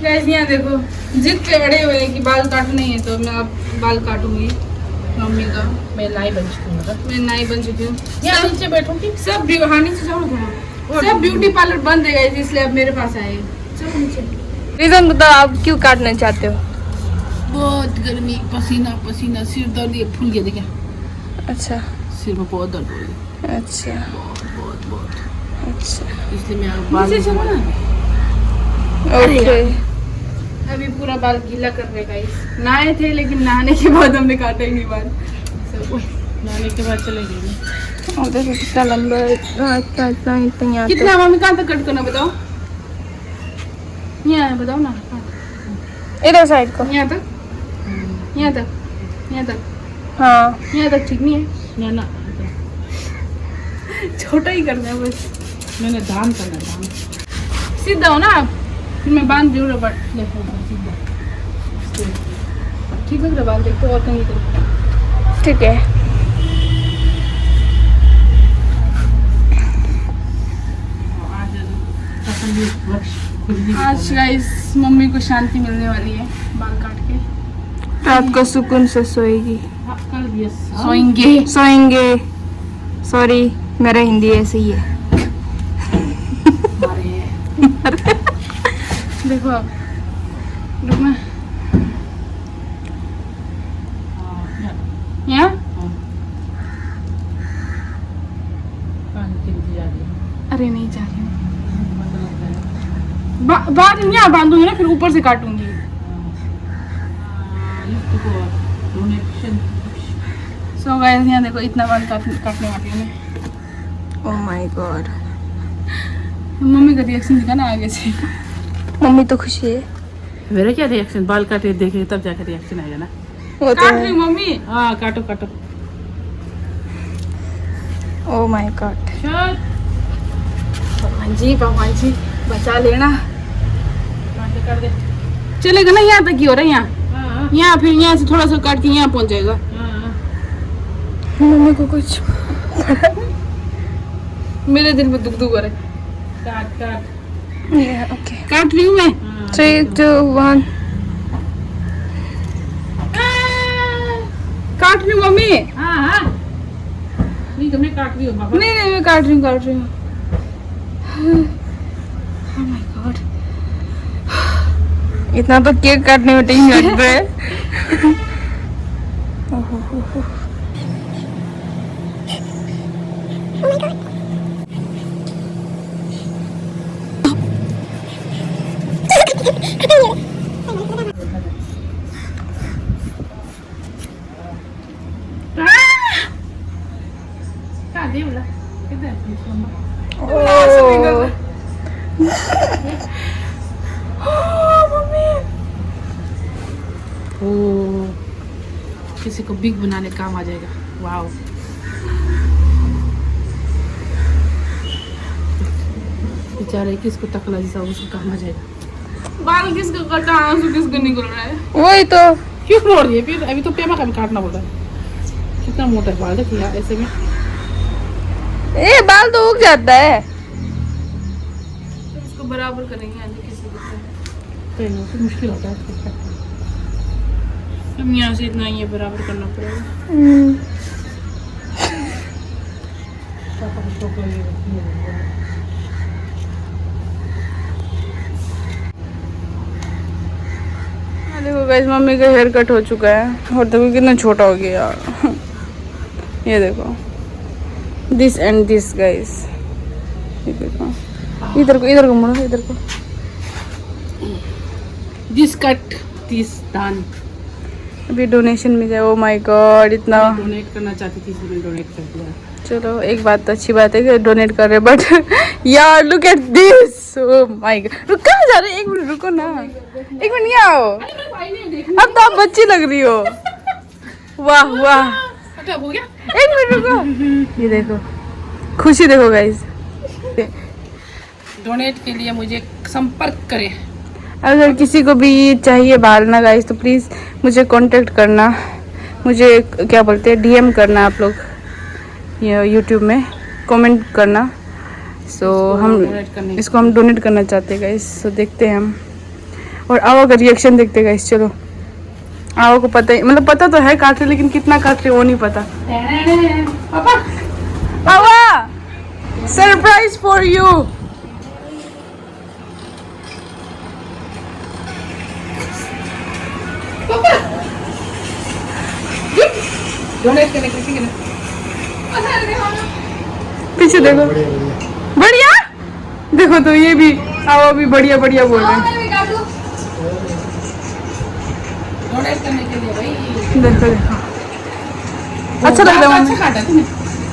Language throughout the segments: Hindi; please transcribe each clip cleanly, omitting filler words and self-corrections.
गाइस यहाँ देखो, जिद पे अड़े हुए हैं कि बाल काटने हैं, तो मैं अब बाल काटूंगी मम्मी का। मैं नाई बन चुकी हूँ। मैं नाई बन चुकी हूँ। यहाँ नीचे बैठूंगी। सब हानि से जाओ थोड़ा। सब ब्यूटी पार्लर बंद है गाइस, इसलिए अब मेरे पास आए। चलो नीचे। रीजन बताओ, आप क्यों काटना चाहते हो? बहुत गर्मी, पसीना पसीना, सिर दर्द, ये फूल गया देखा। अच्छा सिर में बहुत दर्द हो रही है। अच्छा बहुत बहुत। अच्छा इसलिए मैं अब बाल नीचे चलो ना। ओके। अभी पूरा बाल गीला कर रहे गाइस। नहाए थे लेकिन नहाने के बाद हमने काटे ही नहीं बाल। नहाने के बाद चले गए। और देखो कितना लंबा है, इतना इतना इतना इतना यहाँ कितना मम्मी कहाँ तक कट करना बताओ? यहाँ बताओ ना। तक। इधर साइड को। यहाँ तक, यहाँ तक, यहाँ तक, हाँ यहाँ तक ठीक नहीं है। ना छोटा ही करना है बस। मैंने धान करना, धान सीधा हो ना आप, फिर मैं बांध दूँ रबड़। सीधा। ठीक है बाल देखते और कहीं तो। ठीक है। आज गाइस मम्मी को शांति मिलने वाली है बाल काट के। रात को सुकून से सोएगी। कर दिया। सोएंगे। सोएंगे। सॉरी, मेरा हिंदी ऐसे ही है। देखो अब रुकना। यहाँ अरे नहीं जा रही हूँ। बाद में यहाँ बांधूंगी ना, फिर ऊपर से काटूंगी। सो गाइस यहाँ देखो, इतना बाल काटने वाली हूँ मैं। Oh my God. मम्मी का रिएक्शन दिखा ना आगे से। मम्मी तो खुशी है। मेरा क्या रिएक्शन? बाल काटे देखे तब जाकर रिएक्शन आएगा ना। वो तो काट रही हूँ मम्मी। हाँ काटो काटो। Oh my God. भगवान जी बचा लेना। कर दे। चलेगा ना, यहाँ तक ही हो रहा है। यहाँ हाँ यहाँ फिर यहाँ से थोड़ा सा काट के यहाँ पहुँच जाएगा। हाँ। मम्मी को कुछ मेरे दिल में दुख दुख हो रहा है। काट काट। ओके। काट रही हूँ मैं। 3 2 1। काट रही हूँ मम्मी। हाँ हाँ नहीं, मैं काट रही हूँ बाबा। नहीं नहीं मैं काट रही हूँ। Oh my God. इतना तो केक काटने में टाइम लग रहा है। किसी को बिग बनाने काम आ जाएगा। वाओ। बेचारे किसको टकला जैसा, उसको काम आ जाएगा। बाल किसका कटा, आंसू किसका निकल रहा है? वही तो। क्यों रोड़ रही है फिर? अभी तो पेमा का भी काटना पड़ता है। कितना मोटा बाल देखिए यार ऐसे में। ए बाल तो उग जाता है। तो इसको बराबर करेंगे आगे किसी को। तो मुश्किल होता है। हम यहाँ से इतना ये बराबर करना पड़ेगा। देखो गाइस, मम्मी का हेयर कट हो चुका है और देखो कितना छोटा हो गया यार। ये देखो, दिस एंड दिस गाइस। ये देखो, इधर को मुड़ो, इधर को। दिस कट दिस दान। अभी डोनेशन में जाए। ओ माय गॉड, इतना डोनेट करना चाहती थी, इसलिए डोनेट कर दिया। चलो एक बात तो अच्छी बात है कि डोनेट कर रहे, बट यार look at this. Oh my God, रुक कहाँ जा रहे? 1 मिनट रुको ना, 1 मिनट यहाँ आओ। अब तो आप बच्ची लग रही हो। वाह वाह, हो गया। 1 मिनट रुको। ये देखो, खुशी देखो गाइस। डोनेट के लिए मुझे संपर्क करें। अगर किसी को भी चाहिए बाल ना गाइस, तो प्लीज़ मुझे कांटेक्ट करना। मुझे क्या बोलते हैं, डीएम करना आप लोग, ये यूट्यूब में कमेंट करना। सो हम इसको हम डोनेट करना चाहते हैं गाइस। सो देखते हैं हम। और आवा का रिएक्शन देखते गाइस। चलो आवा को पता ही, मतलब पता तो है काट रहे, लेकिन कितना काट रहे वो नहीं पता। पापा आवा सरप्राइज फॉर यू। डोनेट करने के लिए पीछे देखो, बढ़िया देखो तो ये भी आवा भी बढ़िया बढ़िया बोल रहे हैं। डोनेट करने के लिए भाई। देखो देखो अच्छा लग रहा है मम्मी। अच्छा काटा तूने,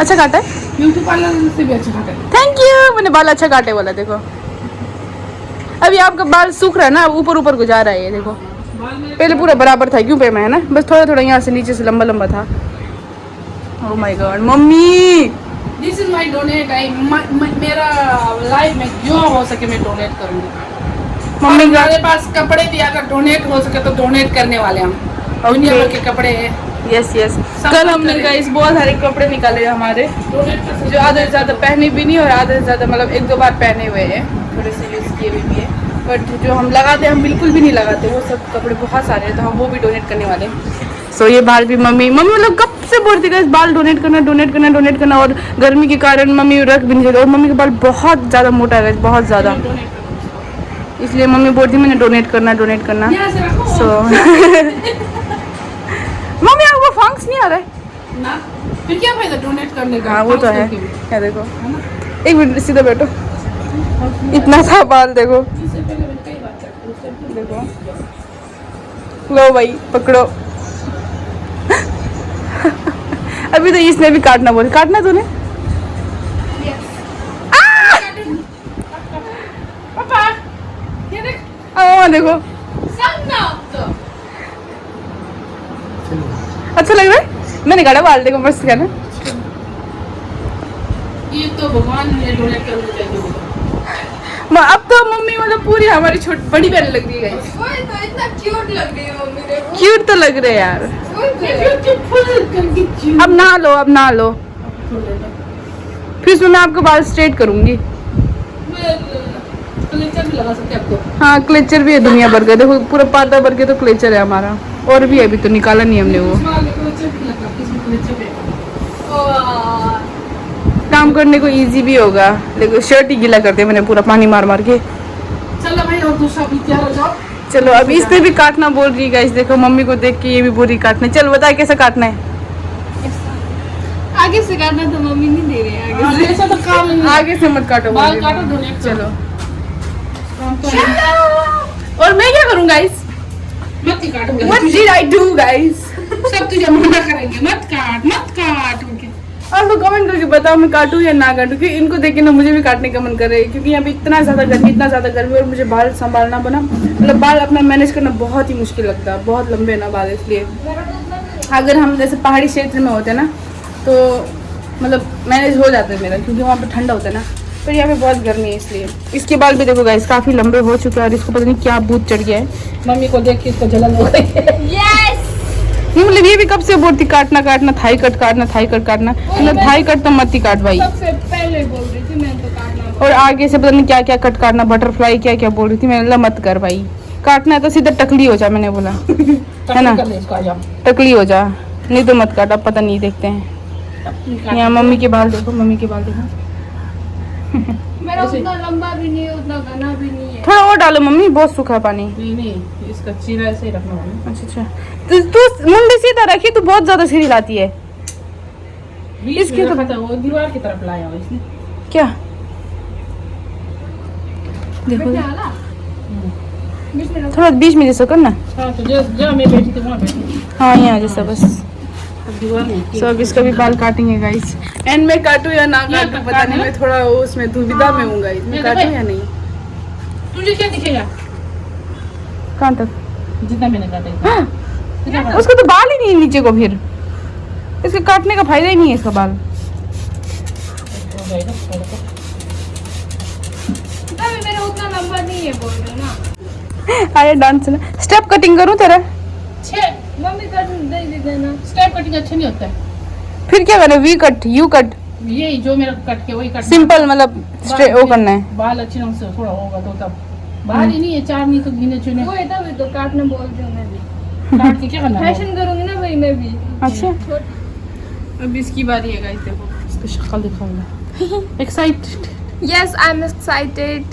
अच्छा काटा है, ब्यूटी पार्लर से भी अच्छा काटा है। Thank you. मैंने बाल अच्छा काटे वाला देखो। अभी आपका बाल सूख रहा है ना, अब ऊपर ऊपर को जा रहा है ये देखो। पहले पूरा बराबर था, क्यों पे मैं है ना, बस थोड़ा थोड़ा यहाँ से नीचे से लंबा लंबा था। Oh my God mummy, this is my donate. मेरा लाइफ में जो हो सके मैं डोनेट करूंगी। मम्मी का हमारे पास कपड़े भी अगर डोनेट हो सके तो डोनेट करने वाले हम। दुनिया भर के कपड़े हैं। Yes yes. कल हमने गाइस बहुत सारे कपड़े निकाले हमारे, जो आधे से ज़्यादा पहने भी नहीं और आधे से ज़्यादा मतलब एक दो बार पहने हुए हैं, थोड़े से यूज़ किए भी है। बट जो हम लगाते हैं हम बिल्कुल भी नहीं लगाते, वो सब कपड़े बहुत सारे हैं, तो हम वो भी डोनेट करने वाले हैं। सो ये बाल भी मम्मी मतलब कब से बोलती है बाल डोनेट करना डोनेट करना डोनेट करना, और गर्मी के कारण मम्मी रख भी नहीं सकती, और मम्मी के बाल बहुत ज़्यादा मोटा है बहुत ज़्यादा, इसलिए मम्मी बोलती मैंने डोनेट करना सो मम्मी आपको फंक्स नहीं आ रहा है ना, फिर क्या फायदा डोनेट करने का। हाँ वो तो है। क्या देखो, एक मिनट सीधा बैठो, इतना सा बाल देखो देखो, लो भाई पकड़ो। अभी तो इसने भी काटना बोले, काटना तूने पापा ये देख, देखो अच्छा लग रहा है, मैंने काटा बाल देखो मस्त है ना। ये तो भगवान ने डोनेट करना चाहिए। अब तो मम्मी मतलब पूरी हमारी छोटी बड़ी बहन लग रही है। तो इतना क्यूट लग रही है मम्मी देखो। क्यूट तो लग रहे हैं यार। अब ना लो, अब ना लो, फिर उसमें मैं आपको बाल स्ट्रेट करूंगी। क्लेचर भी लगा सकते हैं आपको। हाँ क्लेचर भी है दुनिया भर का, देखो पूरा पाता भर के तो क्लेचर है हमारा, और भी अभी तो निकाला नहीं हमने वो। काम करने को इजी भी होगा, लेकिन शर्ट ही गीला करते मैंने पूरा पानी मार मार के। चलो भाई और दूसरा भी तैयार हो जाओ। चलो अब इसने भी काटना बोल रही है गाइस, देखो मम्मी को देख के ये भी बोल रही काटना। चल बता कैसे काटना है। आगे से काटना तो मम्मी नहीं दे रही है, आगे से। ऐसा तो काम नहीं है। आगे से मत काटो, बाल काटो डोनेट। चलो काम तो है। और मैं क्या करूँ गाइस, मत ही काटो। What did I do guys. सब तुझे मना करेंगे, मत काट उनके। आप लोग कमेंट करके बताओ मैं काटूं या ना काटूं, क्योंकि इनको देख के ना मुझे भी काटने का मन कर रहा है, क्योंकि यहाँ पे इतना ज़्यादा गर्मी और मुझे बाल संभालना बना, मतलब बाल अपना मैनेज करना बहुत ही मुश्किल लगता है, बहुत लंबे है ना बाल, इसलिए अगर हम जैसे पहाड़ी क्षेत्र में होते हैं ना तो मतलब मैनेज हो जाता है मेरा, क्योंकि वहाँ पे ठंडा होता है ना, पर यहाँ पे बहुत गर्मी है इसलिए। इसके बाल भी देखो गाइस काफ़ी लंबे हो चुके हैं, और इसको पता नहीं क्या भूत चढ़ गया है। मम्मी को देख के इसको जलन हो रही है। नहीं मतलब ये भी कब से बोलती काटना थाई कट काटना, मतलब थाई कट तो मत ही काट भाई। सबसे पहले बोल रही थी मैं तो काटना। और आगे से पता नहीं क्या क्या कट काटना, बटरफ्लाई क्या क्या बोल रही थी, मैंने बोला मत कर भाई, काटना है तो सीधा टकली हो जा, मैंने बोला है ना, टकली हो जा, नहीं तो मत काट। अब पता नहीं, देखते हैं। यहाँ मम्मी के बाल देखो, मेरा उतना लंबा भी नहीं है, उतना घना भी नहीं है। थोड़ा और डालो मम्मी, बहुत सूखा पानी। नहीं इसका चीरा ऐसे ही रखना होगा। अच्छा तू मुंडी सीधा रखी, तू बहुत ज्यादा सीधी लाती है। इसके तो पता वो दीवार की तरफ लाया हुआ इसने। क्या देखो थोड़ा बीच में जैसा करना। हाँ तो जहाँ मैं बैठी थी वहाँ बैठी। हाँ यहाँ जैसा बस। दीवार में सो अब इसका भी बाल काटेंगे गाइस, एंड मैं काटूं या ना काटूं पता नहीं, मैं थोड़ा उसमें दुविधा में हूँ गाइस, मैं काटूं या नहीं। तुझे क्या दिखेगा कहाँ तक, जितना मैंने काटा। उसका तो बाल ही नहीं है नीचे को, फिर इसके काटने का फायदा ही नहीं है इसका बाल। अभी मेरा उतना लंबा नहीं है बोल रहे ना। आया डांस ना, स्टेप कटिंग करूं तेरा। मम्मी कट दे देना। स्टेप कटिंग अच्छा नहीं होता है। फिर क्या करना, वी कट यू कट, यही जो मेरा कट के वही कट। सिंपल मतलब वो करना है। बाल अच्छे ढंग से थोड़ा होगा तो तब बाहर ही नहीं है, चार नहीं तो गिने चुने वो है तभी तो काटने बोलती हूँ मैं भी। काट के क्या करना है? फैशन करूंगी ना भाई मैं भी। अच्छा अब इसकी बारी है गाइस, देखो इसकी शक्ल दिखाओ ना। Excited. Yes I am excited.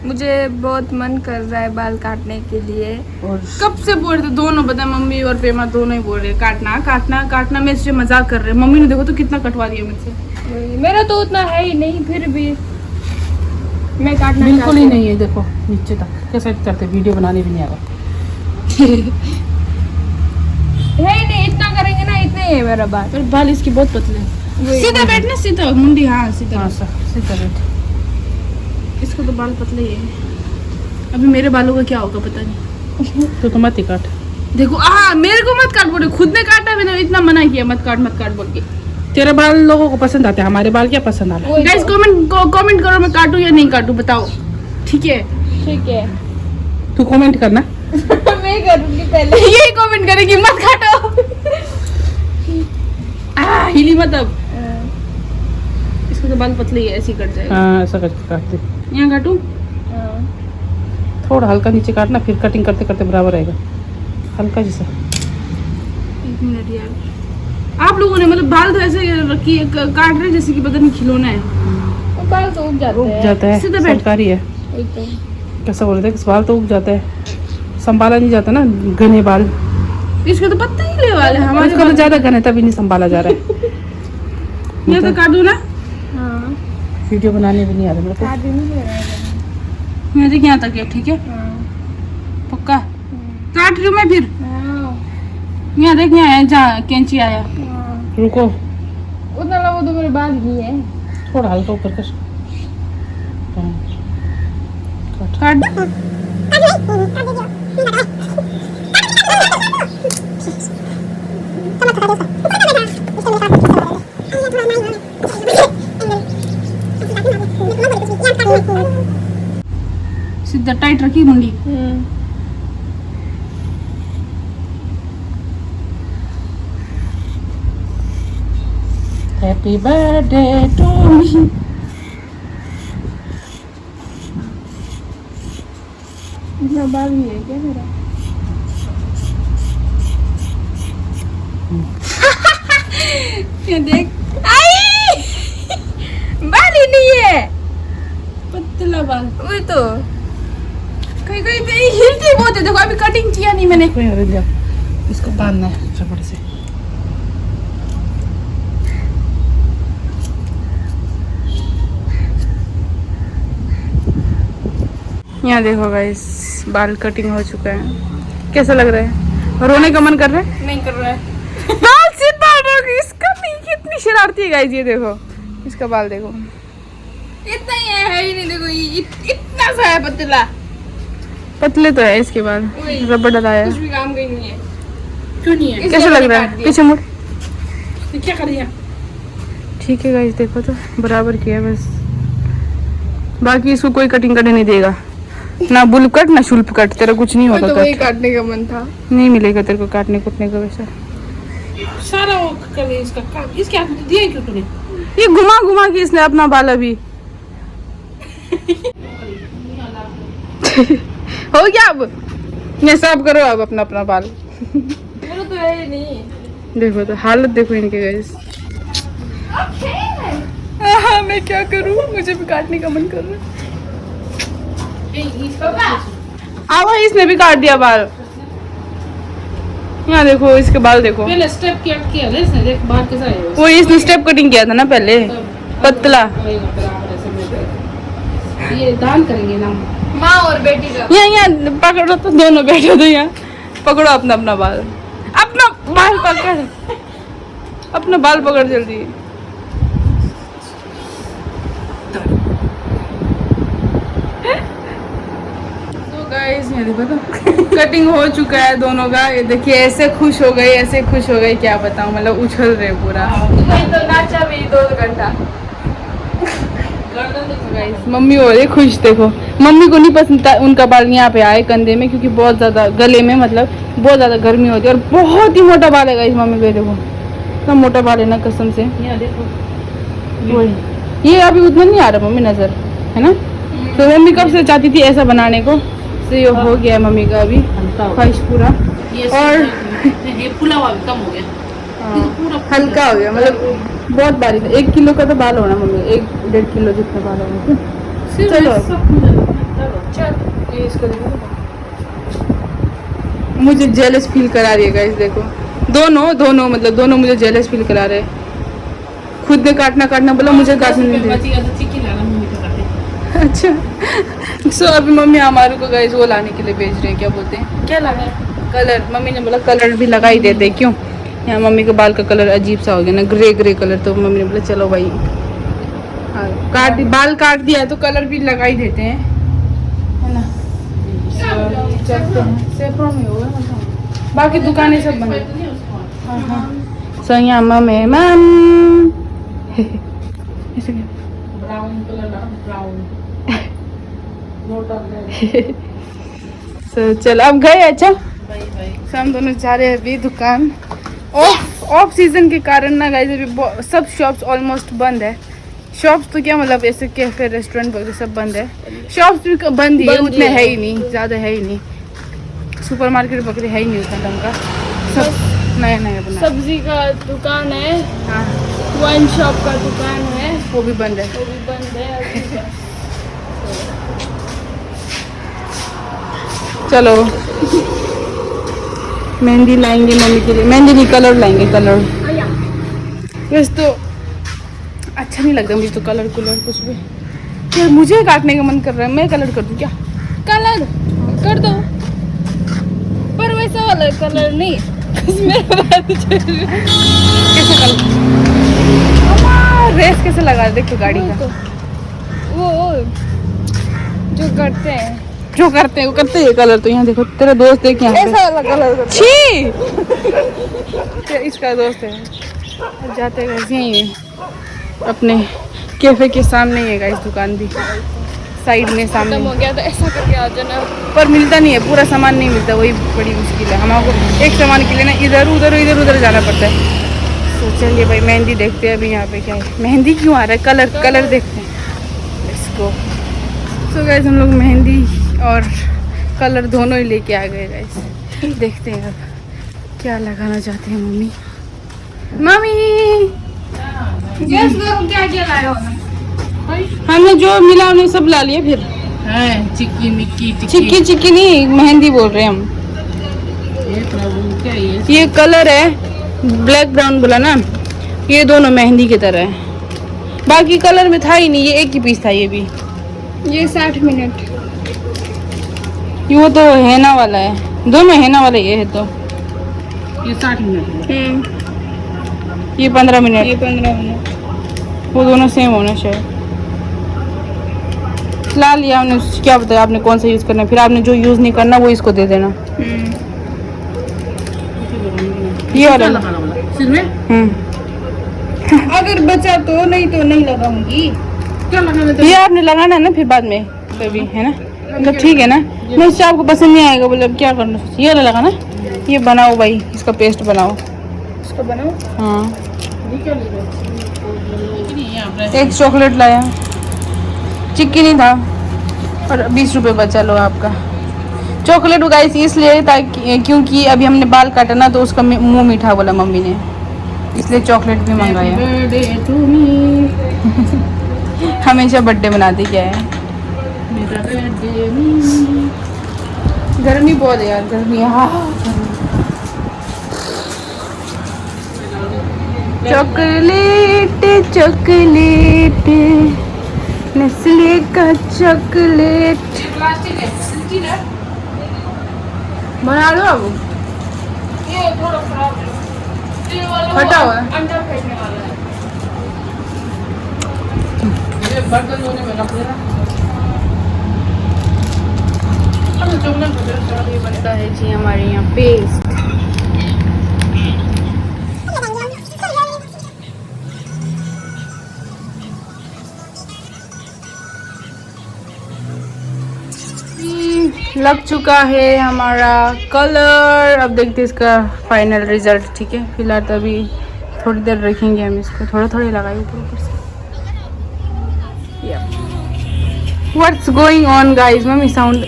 मुझे बहुत मन कर रहा है बाल काटने के लिए। और कब से बोल रहे थे दोनों, पता है मम्मी और पेमा दोनों ही बोल रहे काटना काटना काटना, मैं इससे मजाक कर रहे हैं। मम्मी ने देखो तो कितना कटवा दिया मुझसे। मेरा तो उतना है ही नहीं, फिर भी मैं काटना बिल्कुल चाहती ही हूँ। नहीं है, देखो नीचे तक कैसे करते, वीडियो बनाने भी नहीं आ रहा। है ही नहीं, इतना करेंगे ना इतने ही है मेरा बाल। पर बाल इसकी बहुत पतले हैं। सीधा बैठना, सीधा मुंडी, हाँ सीधा। हाँ सर सीधा बैठ। इसको तो बाल पतले ही है। अभी मेरे बालों का क्या होगा पता नहीं। तो मत ही काट। देखो मेरे को मत काट बोले, खुद ने काटा, मैंने इतना मना किया मत काट बोल के। तेरे बाल लोगों को पसंद आते हैं, हमारे बाल क्या पसंद आ रहा है? गाइस कमेंट करो मैं काटूं या नहीं काटूं, बताओ। ठीक है ठीक है। तू कमेंट करना। मैं करूंगी पहले। यही कमेंट करेगी मत काटो। हिली मत अब। इसके तो बाल पतले ही है, ऐसे ही कट जाएगा। हाँ ऐसा करके काट दे। यहाँ काटूं? थोड़ा हल्का नीचे काटना, फिर कटिंग करते करते बराबर आएगा, हल्का जैसा। 1 मिनट यार, आप लोगों ने मतलब बाल तो ऐसे काट रहे हैं जैसे कि पता नहीं खिलौना है। बाल तो उग जाते उग हैं। जाता है, सीधा बैठ। सरकारी है। एकदम। कैसा बोल रहे थे, बाल तो उग जाता है, संभाला नहीं जाता ना घने बाल। इसके तो पत्ते ही ले वाले हैं हमारे इसका तो ज्यादा घने, तभी नहीं संभाला जा रहा है। ये तो काट दूं ना? हाँ। वीडियो बनाने भी नहीं आ रहा मेरे को। काट भी नहीं दे रहा है। मैं देख यहाँ तक है, ठीक है पक्का काट रही हूँ मैं। फिर यहाँ देख, यहाँ है जहाँ कैंची आया। रुको, उतना लगा तो मेरे बाल ही है। थोड़ा हल्का ऊपर कर। हाँ, काट। सीधा टाइट रखी मुंडी। Happy birthday to me. इतना बाल ही है क्या मेरा? ये देख, आई बाल ही नहीं है, पतला बाल। वही तो कहीं कहीं पे हिलती बहुत है। देखो अभी कटिंग किया नहीं मैंने। कोई और जा, इसको बांधना है रबड़ से। यहाँ देखो गाइस, बाल कटिंग हो चुका है। कैसा लग रहा है? रोने का मन कर रहा है? नहीं कर रहा है। बाल सीधा रख, इसका नहीं, कितनी शरारती है गाइस। ये देखो इसका बाल देखो, इतना ही है ही नहीं। देखो ये इतना सा है पतला। पतले तो है इसके बाल, वही। रबड़ डलाया कुछ है। भी काम का ही नहीं है। क्यों नहीं है? कैसा लग रहा है? पीछे मुड़। तो क्या कर दिया? ठीक है गाइस, देखो तो बराबर किया बस। बाकी इसको कोई कटिंग करने नहीं देगा, ना बुल कट ना शुल्प कट। तेरा कुछ नहीं होगा तो वही कट, काटने का मन था। नहीं मिलेगा तेरे को काटने कुटने का वैसा। सारा वो कर दे इसका काम। इसके हाथ में दिया क्यों तूने? ये घुमा घुमा के इसने अपना बाल अभी हो गया। अब ये साफ करो अब अपना अपना बाल। मेरा तो है ही नहीं। देखो तो हालत देखो इनके गाइस। मैं क्या करूं, मुझे भी काटने का मन कर रहा है। अब इसने भी काट दिया बाल। यहाँ देखो इसके बाल देखो। पहले स्टेप किया ले इसने, देख बाल कैसा है वो इसने स्टेप कटिंग किया था ना पहले, पतला। ये दान करेंगे ना माँ और बेटी का। यहाँ पकड़ो तो, दोनों बैठो तो यहाँ पकड़ो अपना अपना बाल। अपना बाल पकड़, अपना बाल पकड़ जल्दी। तो गाइस ये देखो तो कटिंग हो चुका है दोनों का। ये देखिए ऐसे खुश हो गई, ऐसे खुश हो गई, क्या बताऊं, मतलब उछल रहे पूरा। नहीं तो नाचा भी 2 घंटा। गाइस मम्मी हो रही खुश। देखो मम्मी को नहीं पसंद था उनका बाल यहाँ पे आए कंधे में, क्योंकि बहुत ज्यादा गले में मतलब बहुत ज्यादा गर्मी होती है और बहुत ही मोटा बाल है गाइस मम्मी को। देखो इतना मोटा बाल है ना कसम से। यहाँ देखो वही ये अभी उतना नहीं आ रहा मम्मी नजर, है ना? तो मम्मी कब से चाहती थी ऐसा बनाने को, तो ये हो गया है मम्मी का अभी ख्वाहिश पूरा। और ये फूला हुआ भी कम हो गया। हाँ, हल्का हो गया, मतलब बहुत बारीक। 1 किलो का तो बाल होना मम्मी, 1-1.5 किलो जितना बाल होना। चलो ये इसको देखो, मुझे जेलस फील करा रही है गाइस। देखो दोनों मतलब दोनों मुझे जेलस फील करा रहे हैं। खुद ने काटना बोला, मुझे काटने नहीं दे। अच्छा सो अभी मम्मी हमारे को गाइस वो लाने के लिए भेज रहे हैं, क्या बोलते हैं, क्या लाना है, कलर। मम्मी ने बोला कलर भी लगा ही देते, क्यों यहाँ मम्मी के बाल का कलर अजीब सा हो गया ना, ग्रे कलर। तो मम्मी ने बोला चलो भाई, हाँ बाल काट दिया है तो कलर भी लगा ही देते हैं, है ना। चलते हैं, सेफ्रॉन में होगा ना, बाकी दुकानें सब बंद है। हाँ हाँ सो यहाँ मम्मी मैम ऐसे क्या ब्राउन कलर ना, ब्राउन so, चलो अब गए। अच्छा भाई so, हम दोनों जा रहे हैं अभी दुकान। ऑफ सीजन के कारण ना गाइस अभी सब शॉप्स ऑलमोस्ट बंद है। शॉप्स तो क्या मतलब ऐसे कैफे रेस्टोरेंट वगैरह सब बंद है। शॉप्स भी बंद ही है, उतने है ही नहीं, ज़्यादा है ही नहीं। सुपरमार्केट वगैरह है ही नहीं उतना ढंग का, सब नया बना। सब्जी का दुकान है, हाँ वाइन शॉप का दुकान है, वो भी बंद है। वो भी बंद है अभी। चलो मेहंदी लाएंगे मम्मी के लिए, मेहंदी नहीं कलर लाएंगे, कलर। वैसे तो अच्छा नहीं लगता मुझे तो कलर कुछ भी। यार मुझे काटने का मन कर रहा है, मैं कलर कर दूँ क्या? कलर कर दो, पर वैसा वाला कलर नहीं। कैसे कलर? रेस कैसे लगा देख तो गाड़ी का। वो जो करते हैं वो करते हैं कलर। तो यहाँ देखो तेरा दोस्त देख यहाँ ऐसा वाला कलर करते छी इसका दोस्त है। जाते हैं यहीं है अपने कैफे के सामने ही है इस दुकान भी, साइड में सामने। खत्म हो गया तो ऐसा करके आ जाना। पर मिलता नहीं है, पूरा सामान नहीं मिलता, वही बड़ी मुश्किल है। हमको एक सामान के लिए ना इधर उधर जाना पड़ता है। तो चलिए भाई मेहंदी देखते हैं अभी यहाँ पे क्या है। मेहंदी क्यों आ रहा है, कलर देखते हैं इसको। सो गाइस हम लोग मेहंदी और कलर दोनों ही लेके आ गए गाइस। देखते हैं अब क्या लगाना चाहते हैं मम्मी। क्या हमने जो मिला उन्हें सब ला लिया। फिर चिक्की मिक्की चिक्की नहीं, मेहंदी बोल रहे हैं हम। क्या ये कलर है ब्लैक ब्राउन बोला ना, ये दोनों मेहंदी की तरह है। बाकी कलर में था ही नहीं, ये एक ही पीस था। ये भी ये 60 मिनट। ये वो तो हैना वाला है, दोनों हैना वाला ये है। तो ये 60 मिनट ये 15 मिनट, ये 15 मिनट। वो दोनों सेम होना चाहिए। ला लिया हमने, क्या बताया आपने कौन सा यूज़ करना है। फिर आपने जो यूज़ नहीं करना वो इसको दे देना। ये वाला सिर में अगर बचा तो नहीं लगाऊंगी। क्या लगाना ये आपने लगाना है ना फिर बाद में कभी, है ना। मतलब ठीक है ना, नहीं उससे आपको पसंद नहीं आएगा, बोले अब क्या करना। ये वाला लगाना, ये बनाओ भाई, इसका पेस्ट बनाओ। इसको बनाओ। हाँ एक चॉकलेट लाया, चिक्की नहीं था, और 20 रुपये बचा लो आपका। चॉकलेट गाइस इसलिए ताकि क्योंकि अभी हमने बाल काटा ना तो उसका मुंह मीठा बोला मम्मी ने, इसलिए चॉकलेट भी मंगाया। हमेशा बर्थडे मनाती क्या है। गर्मी बहुत है यार, गर्मी। हाँ चॉकलेट नेस्ले का चॉकलेट बना लो अब। ये थोड़ा खराब है, ये वाला फटा हुआ है। अंदर फेंकने वाला है। ये बर्तन धोने में रख देना। ये बनता है जी हमारे यहाँ पेस्ट। लग चुका है हमारा कलर। अब देखते हैं इसका फाइनल रिजल्ट। ठीक है, फिलहाल तो अभी थोड़ी देर रखेंगे हम इसको, थोड़ा लगाए ऊपर से। What's going on guys? Mummy sound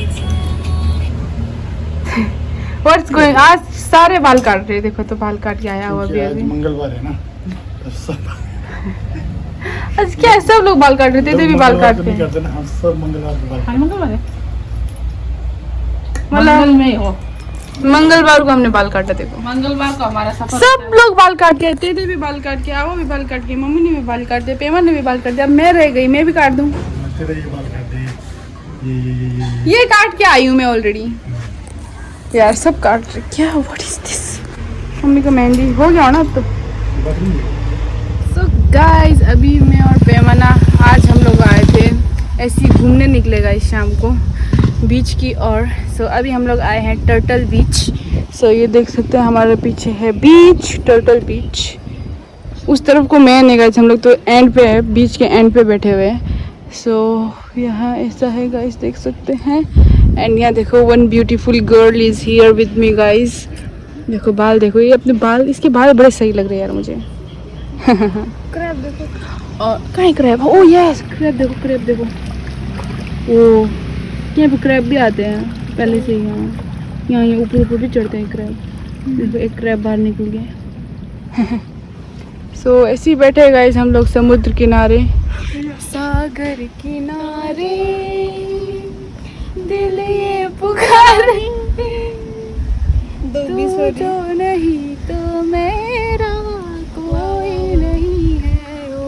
what's going, आज सारे बाल काट रहे, देखो तो बाल काट के आया हुआ अभी आज अभी। मंगलवार है ना, तो सब आज क्या है, सब लोग बाल काट रहे थे, भी बाल मंगलवार काटते तो नहीं हैं। करते ना, हम सब मंगलवार के बाल हाँ, मंगलवार है, मतलब मंगल में हो, मंगलवार को हमने बाल काटा, देखो मंगलवार को हमारा सफर सब लोग बाल काट के, तेरे भी बाल काट के, आओ भी बाल काट के, मम्मी ने भी बाल काट दिया, पेमा ने भी बाल काट दिया, अब मैं रह गई, मैं भी काट दूं। तेरे ये बाल काट दे, ये ये काट के आई हूँ मैं ऑलरेडी यार, सब काट रहे क्या, व्हाट इज दिस। मम्मी का मेहंदी हो गया ना अब तो। बकरी है। सो गाइस, अभी मैं और पैमाना आज हम लोग आए थे ऐसे ही घूमने निकलेगा इस शाम को बीच की और। सो अभी हम लोग आए हैं टर्टल बीच। सो ये देख सकते हैं हमारे पीछे है बीच, टर्टल बीच। उस तरफ को मैं नहीं गई, हम लोग तो एंड पे है, बीच के एंड पे बैठे हुए हैं। सो यहाँ ऐसा है गाइस, देख सकते हैं। एंड यहाँ देखो, one beautiful girl is here with me guys. देखो बाल देखो, ये अपने बाल, इसके बाल बड़े सही लग रहे हैं यार मुझे। क्रैब देखो, और कहाँ क्रैब, ओ यस क्रैब देखो, क्रैब देखो, ओ यहाँ पे क्रैब भी आते हैं पहले से ही। यहाँ यहाँ ऊपर ऊपर भी चढ़ते हैं क्रैब। देखो एक क्रैब बाहर निकल गया। सो ऐसे ही बैठे गाइस हम लोग समुद्र किनारे, सागर किनारे, दिल ये पुकारे, तू जो नहीं तो मेरा कोई नहीं है, ओ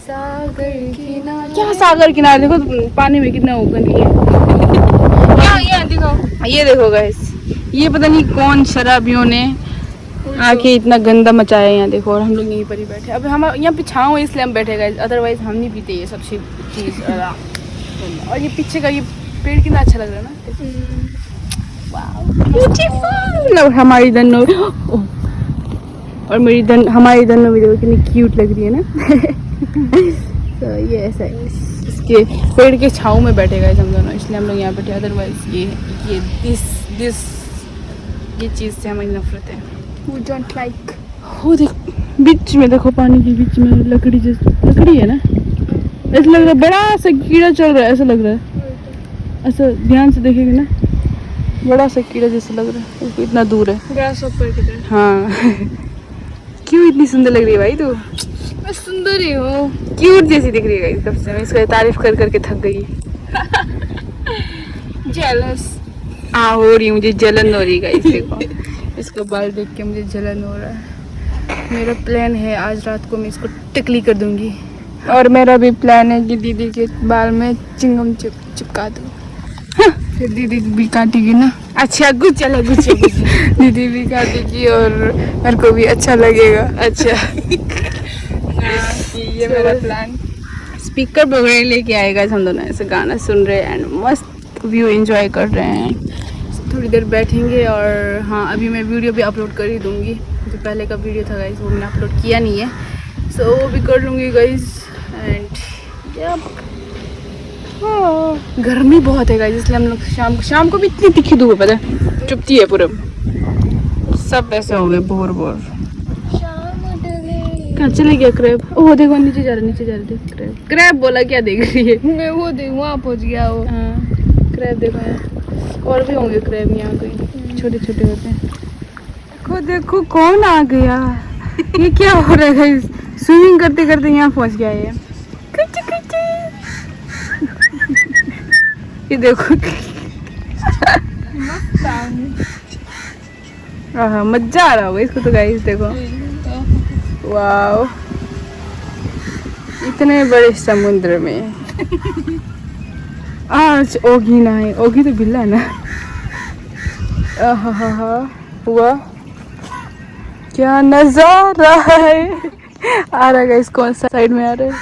सागर किनारे। क्या सागर किनारे, देखो पानी में कितना ओपन है। ये देखो, ये देखो गाइस, ये पता नहीं कौन शराबियों ने आके इतना गंदा मचाया है यहाँ देखो। और हम लोग यहीं पर ही बैठे, अब हम यहाँ पे छाँव है इसलिए हम बैठे गए, अदरवाइज हम नहीं पीते ये सब चीज़। और ये पीछे का ये पेड़ कितना अच्छा लग रहा है ना, मतलब हमारी धनो, और मेरी धन, हमारी धनो भी देखो कितनी क्यूट लग रही है ना। तो ये ऐसा है, इसके पेड़ के छाँव में बैठे गए हम दोनों, इसलिए हम लोग यहाँ बैठे। अदरवाइज ये ये चीज़ से हमारी नफरत है। We don't like। वो देख बीच में, देखो पानी के बीच में लकड़ी, जैसे लकड़ी है ना, ऐसा लग रहा है बड़ा सा कीड़ा चल रहा है, ऐसा लग रहा है। ऐसा ध्यान से देखेंगे ना, बड़ा सा कीड़ा जैसा लग रहा है, उसको इतना दूर है। ग्रासहॉपर की तरह। हाँ। क्यों इतनी सुंदर लग रही है भाई तू? मैं सुंदर ही हूँ। क्यूट जैसी दिख रही है कब से, मैं इसका तारीफ कर करके थक गई। जेलस। हाँ हो रही, मुझे जलन हो रही है गाइस, देखो इसका बाल देख के मुझे जलन हो रहा है। मेरा प्लान है आज रात को मैं इसको टिकली कर दूंगी, और मेरा भी प्लान है कि दीदी के बाल में चिंगम चिपका दूँ। फिर दीदी भी काटेगी ना, अच्छा कुछ चला कुछ दीदी भी काटेगी और मेरे को भी अच्छा लगेगा। अच्छा ये मेरा प्लान। स्पीकर वगैरह लेके आएगा, हम दोनों ऐसे गाना सुन रहे हैं एंड मस्त व्यू एंजॉय कर रहे हैं। थोड़ी देर बैठेंगे और हाँ अभी मैं वीडियो भी अपलोड कर ही दूँगी, जो पहले का वीडियो था गाइस वो मैंने अपलोड किया नहीं है, सो वो भी कर लूँगी गाइस। एंड गर्मी बहुत है गाइस, इसलिए हम लोग शाम को भी इतनी तीखी धूप है, पता है चुपती है पूरा, सब ऐसे हो गए बोर। कहाँ चले गया क्रैब? ओह देखो नीचे जा रहे क्रैब बोला क्या देख रही है? मैं वो देख वहाँ पहुँच गया वो। हाँ क्रैब देखो यहाँ, और भी होंगे क्रैब यहाँ, कोई छोटे छोटे होते हैं। देखो देखो कौन आ गया, ये क्या हो रहा है? स्विमिंग करते करते यहाँ पहुँच गया ये। ये देखो मजा आ रहा होगा इसको तो गाइस, देखो वाओ इतने बड़े समुद्र में। आज ओगी ना है, ओगी तो बिल्ला है ना। हुआ क्या नजारा है। आ रहा है गाइस, कौन सा साइड में आ रहा है?